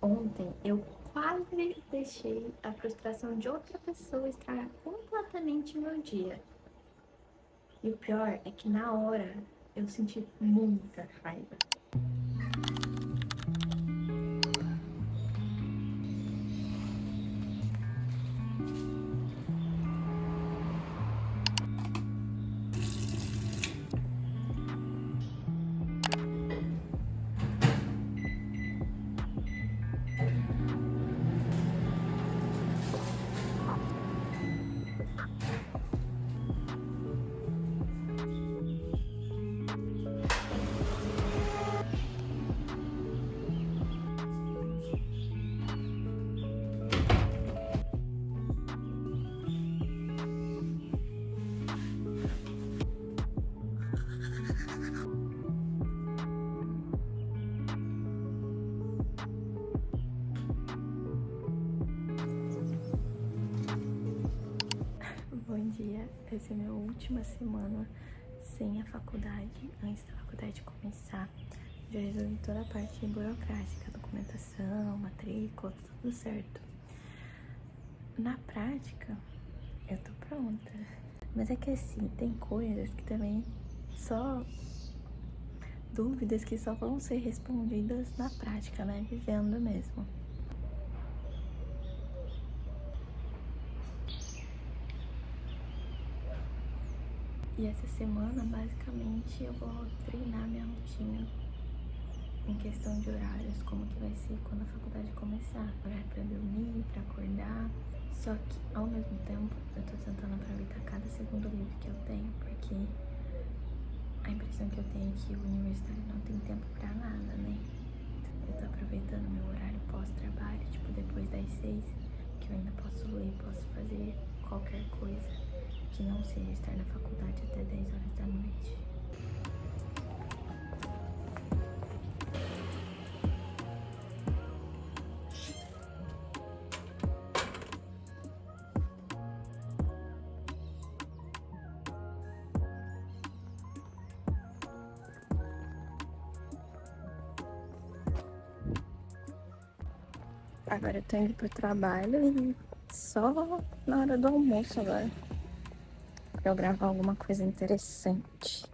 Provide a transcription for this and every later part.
Ontem eu quase deixei a frustração de outra pessoa estragar completamente meu dia. E o pior é que na hora eu senti muita raiva. Bom dia, essa é a minha última semana sem a faculdade. Antes da faculdade começar, já resolvi toda a parte burocrática, documentação, matrícula, tudo certo. Na prática, eu tô pronta. Mas é que assim, tem coisas que também só dúvidas que só vão ser respondidas na prática, né? Vivendo mesmo. E essa semana, basicamente, eu vou treinar minha rotina em questão de horários, como que vai ser quando a faculdade começar. Horário pra dormir, pra acordar. Só que, ao mesmo tempo, eu tô tentando aproveitar cada segundo livre que eu tenho, porque a impressão que eu tenho é que o universitário não tem tempo pra nada, né? Eu tô aproveitando meu horário pós-trabalho, tipo, depois das 6, que eu ainda posso ler, posso fazer qualquer coisa que não seja estar na faculdade até 10 horas da noite. Agora eu tô indo pro trabalho e só na hora do almoço agora, pra eu gravar alguma coisa interessante.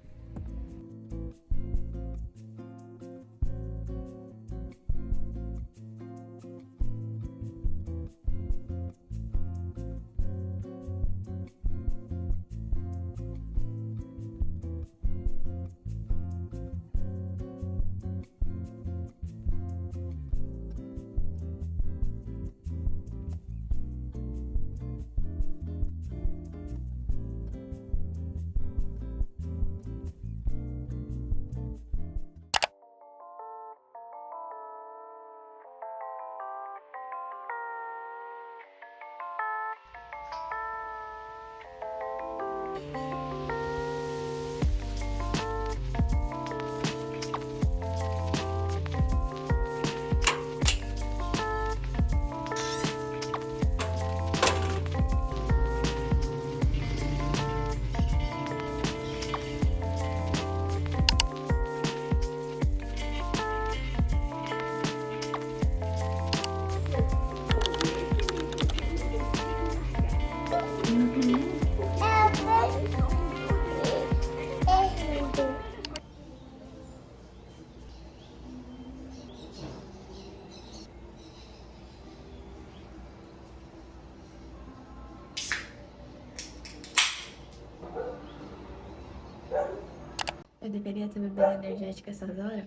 Eu deveria estar bebendo energética essas horas?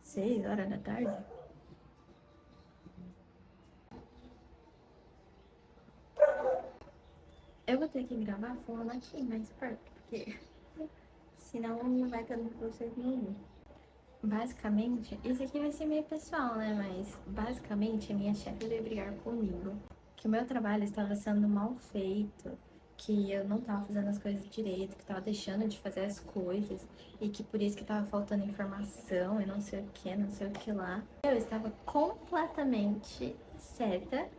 6 horas da tarde? Eu vou ter que gravar falando aqui mais perto, porque senão não vai ter pra vocês me ouvir. Basicamente, isso aqui vai ser meio pessoal, né? Mas basicamente a minha chefe veio brigar comigo. Que o meu trabalho estava sendo mal feito, que eu não estava fazendo as coisas direito, que estava deixando de fazer as coisas e que por isso que estava faltando informação e não sei o que, não sei o que lá. Eu estava completamente certa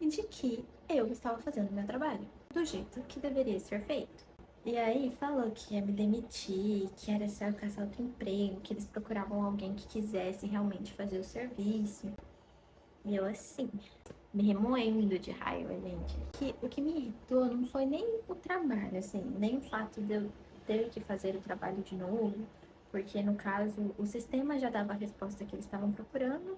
de que eu estava fazendo o meu trabalho do jeito que deveria ser feito. E aí falou que ia me demitir, que era só eu caçar outro emprego, que eles procuravam alguém que quisesse realmente fazer o serviço. E eu assim, me remoendo de raiva, gente. O que me irritou não foi nem o trabalho, assim, nem o fato de eu ter que fazer o trabalho de novo, porque no caso o sistema já dava a resposta que eles estavam procurando,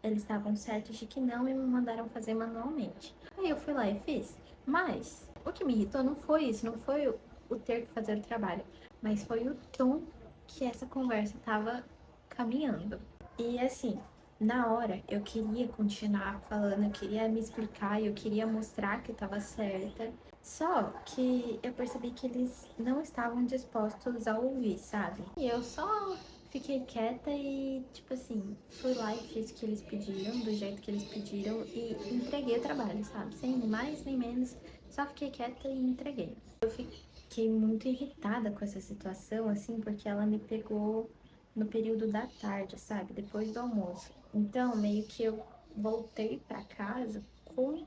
eles estavam certos de que não e me mandaram fazer manualmente. Aí eu fui lá e fiz. Mas o que me irritou não foi isso, não foi o ter que fazer o trabalho, mas foi o tom que essa conversa estava caminhando. E assim, na hora eu queria continuar falando, eu queria me explicar, eu queria mostrar que eu estava certa. Só que eu percebi que eles não estavam dispostos a ouvir, sabe? E eu só fiquei quieta e, tipo assim, fui lá e fiz o que eles pediram, do jeito que eles pediram e entreguei o trabalho, sabe? Sem mais nem menos, só fiquei quieta e entreguei. Eu fiquei muito irritada com essa situação, assim, porque ela me pegou no período da tarde, sabe? Depois do almoço. Então, meio que eu voltei pra casa com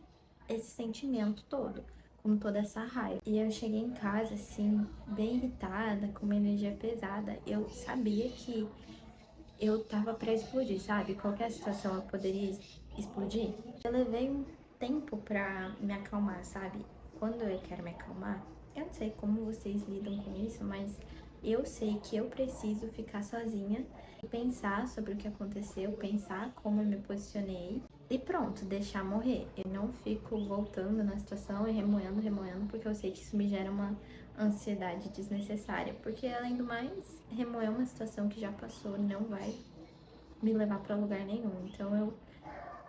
esse sentimento todo, com toda essa raiva. E eu cheguei em casa, assim, bem irritada, com uma energia pesada. Eu sabia que eu tava pra explodir, sabe? Qualquer situação eu poderia explodir. Eu levei um tempo pra me acalmar, sabe? Quando eu quero me acalmar, eu não sei como vocês lidam com isso, mas eu sei que eu preciso ficar sozinha e pensar sobre o que aconteceu, pensar como eu me posicionei e pronto, deixar morrer. Eu não fico voltando na situação e remoendo, porque eu sei que isso me gera uma ansiedade desnecessária. Porque além do mais, remoer uma situação que já passou não vai me levar para lugar nenhum. Então eu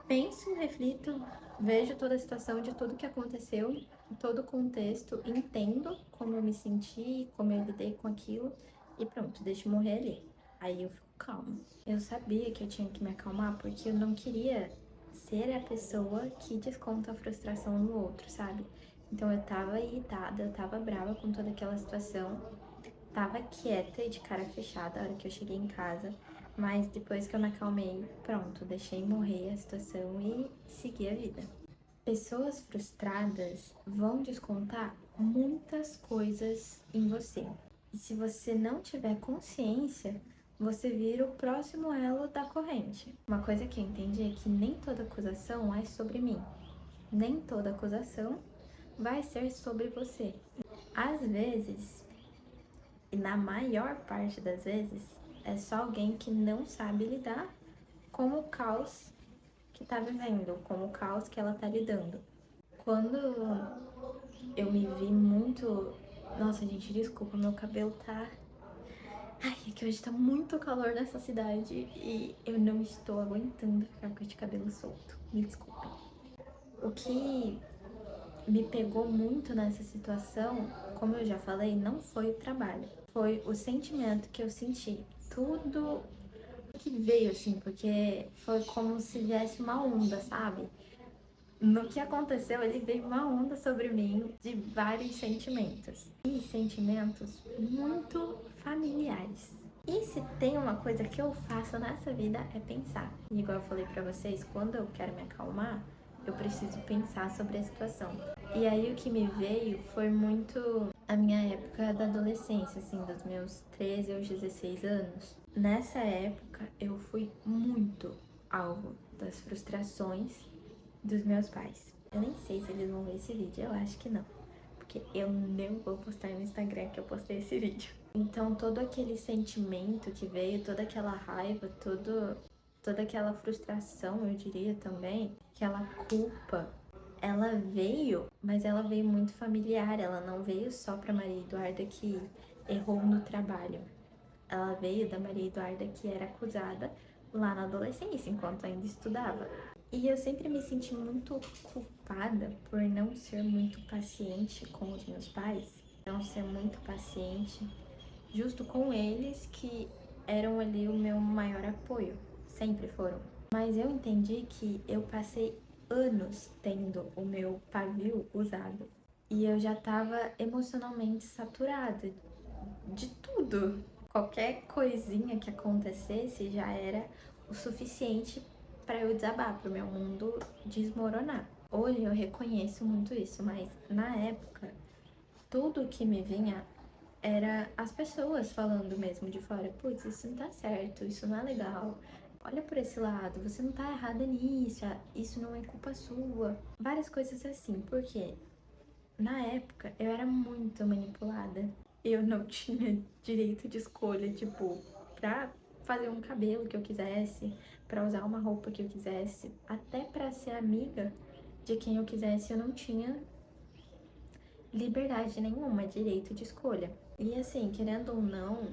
penso, reflito, vejo toda a situação de tudo que aconteceu, todo o contexto, entendo como eu me senti, como eu lidei com aquilo e pronto, deixo morrer ali. Aí eu fico calma. Eu sabia que eu tinha que me acalmar porque eu não queria ser a pessoa que desconta a frustração no outro, sabe? Então eu tava irritada, eu tava brava com toda aquela situação, tava quieta e de cara fechada a hora que eu cheguei em casa, mas depois que eu me acalmei, pronto, deixei morrer a situação e segui a vida. Pessoas frustradas vão descontar muitas coisas em você. E se você não tiver consciência, você vira o próximo elo da corrente. Uma coisa que eu entendi é que nem toda acusação é sobre mim. Nem toda acusação vai ser sobre você. Às vezes, e na maior parte das vezes, é só alguém que não sabe lidar com o caos que tá vivendo, com o caos que ela tá lidando. Quando eu me vi muito. Nossa, gente, desculpa, meu cabelo tá. Ai, é que hoje tá muito calor nessa cidade e eu não estou aguentando ficar com esse cabelo solto. Me desculpem. O que me pegou muito nessa situação, como eu já falei, não foi o trabalho, foi o sentimento que eu senti. Tudo que veio assim, porque foi como se viesse uma onda, sabe? No que aconteceu, ele veio uma onda sobre mim de vários sentimentos. E sentimentos muito familiares. E se tem uma coisa que eu faço nessa vida é pensar. E igual eu falei pra vocês, quando eu quero me acalmar, eu preciso pensar sobre a situação. E aí o que me veio foi muito a minha época da adolescência, assim, dos meus 13 aos 16 anos. Nessa época, eu fui muito alvo das frustrações dos meus pais. Eu nem sei se eles vão ver esse vídeo, eu acho que não. Porque eu não vou postar no Instagram que eu postei esse vídeo. Então todo aquele sentimento que veio, toda aquela raiva, toda aquela frustração, eu diria também, aquela culpa, ela veio, mas ela veio muito familiar, ela não veio só pra Maria Eduarda que errou no trabalho. Ela veio da Maria Eduarda que era acusada lá na adolescência, enquanto ainda estudava. E eu sempre me senti muito culpada por não ser muito paciente com os meus pais, não ser muito paciente justo com eles que eram ali o meu maior apoio, sempre foram. Mas eu entendi que eu passei anos tendo o meu pavio usado e eu já tava emocionalmente saturada de tudo. Qualquer coisinha que acontecesse já era o suficiente para eu desabar, para o meu mundo desmoronar. Hoje eu reconheço muito isso, mas na época tudo que me vinha era as pessoas falando mesmo de fora, putz, isso não tá certo, isso não é legal, olha por esse lado, você não tá errada nisso, isso não é culpa sua. Várias coisas assim, porque na época eu era muito manipulada. Eu não tinha direito de escolha, tipo, pra fazer um cabelo que eu quisesse, pra usar uma roupa que eu quisesse, até pra ser amiga de quem eu quisesse, eu não tinha liberdade nenhuma, direito de escolha. E assim, querendo ou não,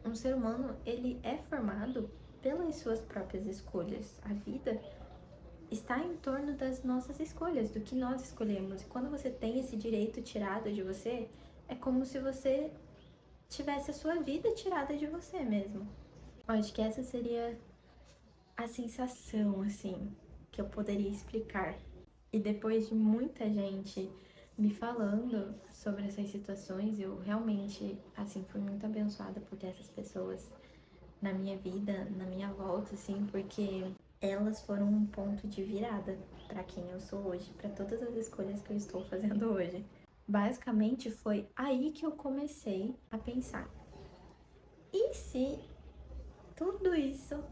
um ser humano, ele é formado pelas suas próprias escolhas. A vida está em torno das nossas escolhas, do que nós escolhemos. E quando você tem esse direito tirado de você, é como se você tivesse a sua vida tirada de você mesmo. Eu acho que essa seria a sensação, assim, que eu poderia explicar. E depois de muita gente me falando sobre essas situações, eu realmente, assim, fui muito abençoada por ter essas pessoas na minha vida, na minha volta, assim, porque elas foram um ponto de virada para quem eu sou hoje, para todas as escolhas que eu estou fazendo hoje. Basicamente foi aí que eu comecei a pensar: e se tudo isso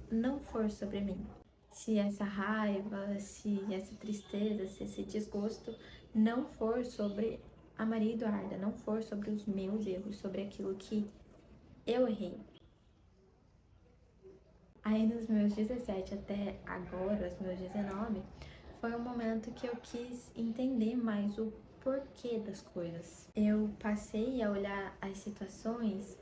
não for sobre mim? Se essa raiva, se essa tristeza, se esse desgosto não for sobre a Maria Eduarda, não for sobre os meus erros, sobre aquilo que eu errei. Aí nos meus 17 até agora, os meus 19, foi um momento que eu quis entender mais o porquê das coisas. Eu passei a olhar as situações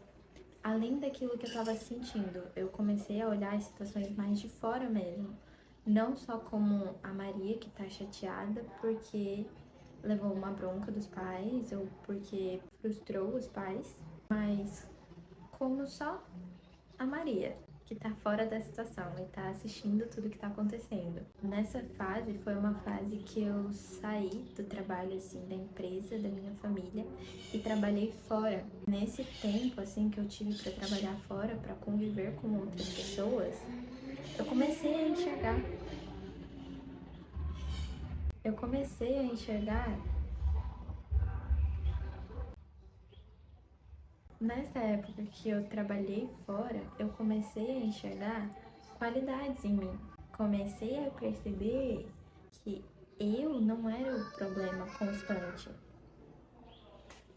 além daquilo que eu estava sentindo. Eu comecei a olhar as situações mais de fora mesmo. Não só como a Maria que tá chateada porque levou uma bronca dos pais ou porque frustrou os pais, mas como só a Maria, que tá fora da situação e tá assistindo tudo que tá acontecendo. Nessa fase foi uma fase que eu saí do trabalho, assim, da empresa, da minha família e trabalhei fora. Nesse tempo, assim, que eu tive pra trabalhar fora, pra conviver com outras pessoas, eu comecei a enxergar. Eu comecei a enxergar Nessa época que eu trabalhei fora, eu comecei a enxergar qualidades em mim. Comecei a perceber que eu não era o problema constante.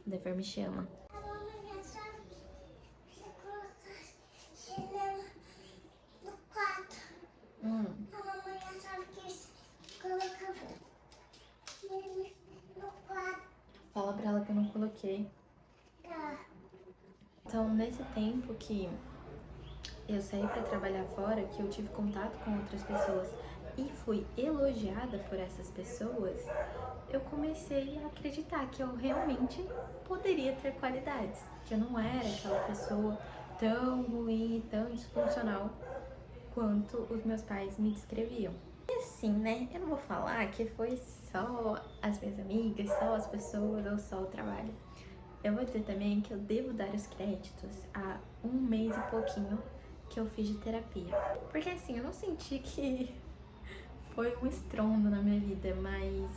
O dever me chama. A mamãe achava que você colocasse chinelo no quarto. A mamãe achava que você colocava ele no quarto. Fala pra ela que eu não coloquei. Tá. Então, nesse tempo que eu saí pra trabalhar fora, que eu tive contato com outras pessoas e fui elogiada por essas pessoas, eu comecei a acreditar que eu realmente poderia ter qualidades, que eu não era aquela pessoa tão ruim, tão disfuncional quanto os meus pais me descreviam. E assim, né, eu não vou falar que foi só as minhas amigas, só as pessoas ou só o trabalho. Eu vou dizer também que eu devo dar os créditos a 1 mês e pouquinho que eu fiz de terapia. Porque assim, eu não senti que foi um estrondo na minha vida, mas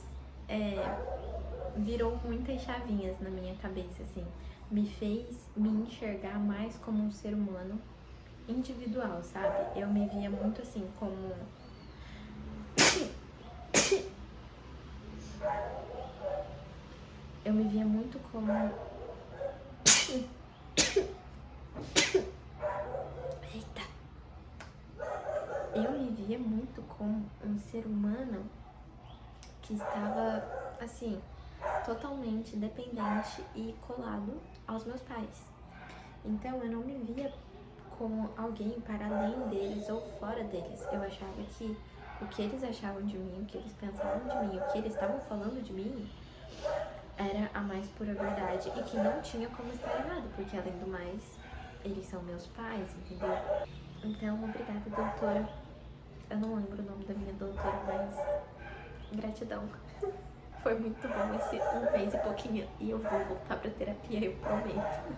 virou muitas chavinhas na minha cabeça, assim. Me fez me enxergar mais como um ser humano individual, sabe? Eu me via muito assim como... Eu me via muito como... Eita! Eu me via muito como um ser humano que estava, assim, totalmente dependente e colado aos meus pais. Então eu não me via como alguém para além deles ou fora deles. Eu achava que o que eles achavam de mim, o que eles pensavam de mim, o que eles estavam falando de mim era a mais pura verdade e que não tinha como estar errado, porque além do mais, eles são meus pais, entendeu? Então, obrigada, doutora. Eu não lembro o nome da minha doutora, mas gratidão. Foi muito bom esse 1 mês e pouquinho e eu vou voltar pra terapia, eu prometo.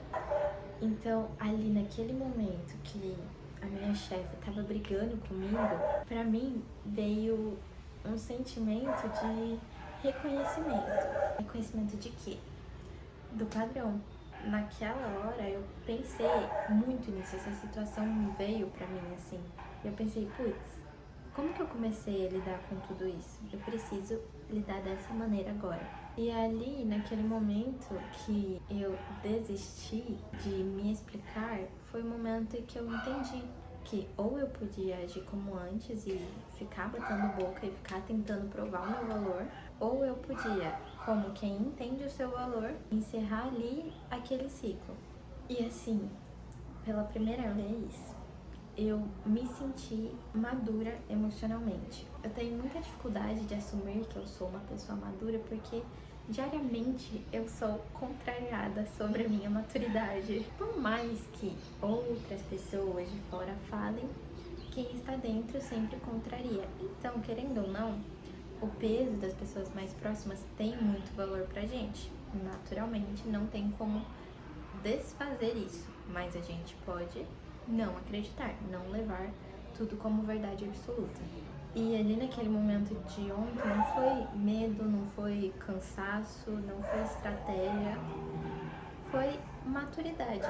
Então, ali naquele momento que a minha chefe tava brigando comigo, pra mim veio um sentimento de reconhecimento. Reconhecimento de quê? Do padrão. naquela hora eu pensei muito nisso, essa situação veio pra mim assim. Eu pensei, putz, como que eu comecei a lidar com tudo isso? Eu preciso lidar dessa maneira agora. E ali, naquele momento que eu desisti de me explicar, foi o momento em que eu entendi que ou eu podia agir como antes e ficar batendo boca e ficar tentando provar o meu valor, ou eu podia, como quem entende o seu valor, encerrar ali aquele ciclo. E assim, pela primeira vez, eu me senti madura emocionalmente. Eu tenho muita dificuldade de assumir que eu sou uma pessoa madura porque diariamente eu sou contrariada sobre a minha maturidade. Por mais que outras pessoas de fora falem, quem está dentro sempre contraria. Então, querendo ou não, o peso das pessoas mais próximas tem muito valor pra gente. Naturalmente, não tem como desfazer isso, mas a gente pode não acreditar, não levar tudo como verdade absoluta. E ali naquele momento de ontem não foi medo, não foi cansaço, não foi estratégia, foi maturidade.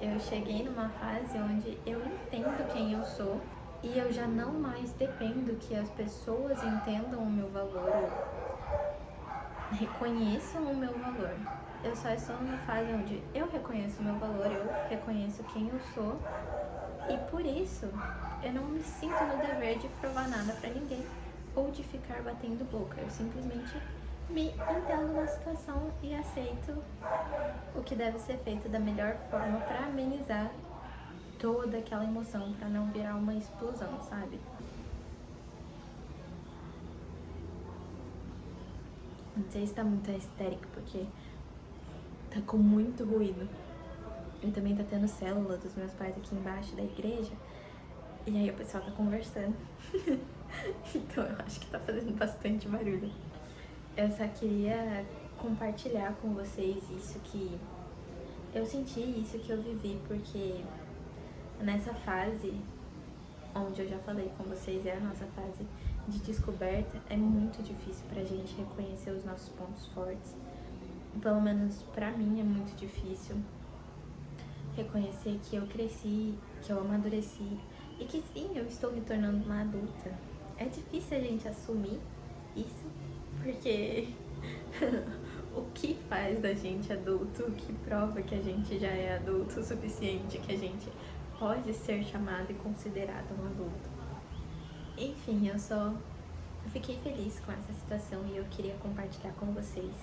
Eu cheguei numa fase onde eu entendo quem eu sou e eu já não mais dependo que as pessoas entendam o meu valor, reconheçam o meu valor. Eu só estou numa fase onde eu reconheço o meu valor, eu reconheço quem eu sou e por isso eu não me sinto no dever de provar nada pra ninguém ou de ficar batendo boca. Eu simplesmente me entendo na situação e aceito o que deve ser feito da melhor forma pra amenizar toda aquela emoção, pra não virar uma explosão, sabe? Não sei se tá muito histérico porque tá com muito ruído. E também tá tendo célula dos meus pais aqui embaixo da igreja. E aí o pessoal tá conversando. Então eu acho que tá fazendo bastante barulho. Eu só queria compartilhar com vocês isso que eu senti, isso que eu vivi, porque nessa fase, onde eu já falei com vocês, é a nossa fase de descoberta, é muito difícil pra gente reconhecer os nossos pontos fortes. Pelo menos pra mim é muito difícil reconhecer que eu cresci, que eu amadureci e que sim, eu estou me tornando uma adulta. É difícil a gente assumir isso, porque o que faz da gente adulto, o que prova que a gente já é adulto o suficiente, que a gente pode ser chamado e considerado um adulto. Enfim, eu fiquei feliz com essa situação e eu queria compartilhar com vocês.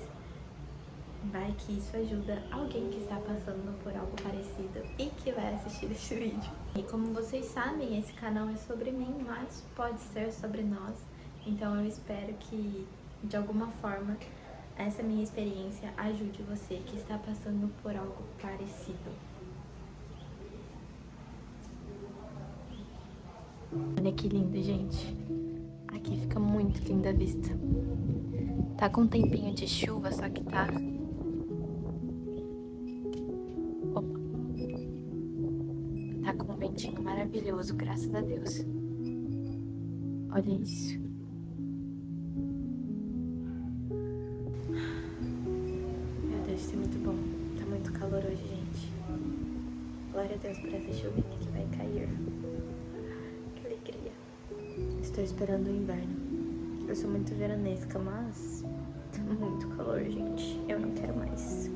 Vai que isso ajuda alguém que está passando por algo parecido e que vai assistir esse vídeo. E como vocês sabem, esse canal é sobre mim, mas pode ser sobre nós. Então eu espero que, de alguma forma, essa minha experiência ajude você que está passando por algo parecido. Olha que lindo, gente. Aqui fica muito linda a vista. Tá com um tempinho de chuva, só que tá... Opa. Tá com um ventinho maravilhoso, graças a Deus. Olha isso. Meu Deus, isso é muito bom. Tá muito calor hoje, gente. Glória a Deus por essa chuvinha que vai cair. Que alegria. Estou esperando o inverno. Eu sou muito veranesca, mas tá muito calor, gente. Eu não quero mais.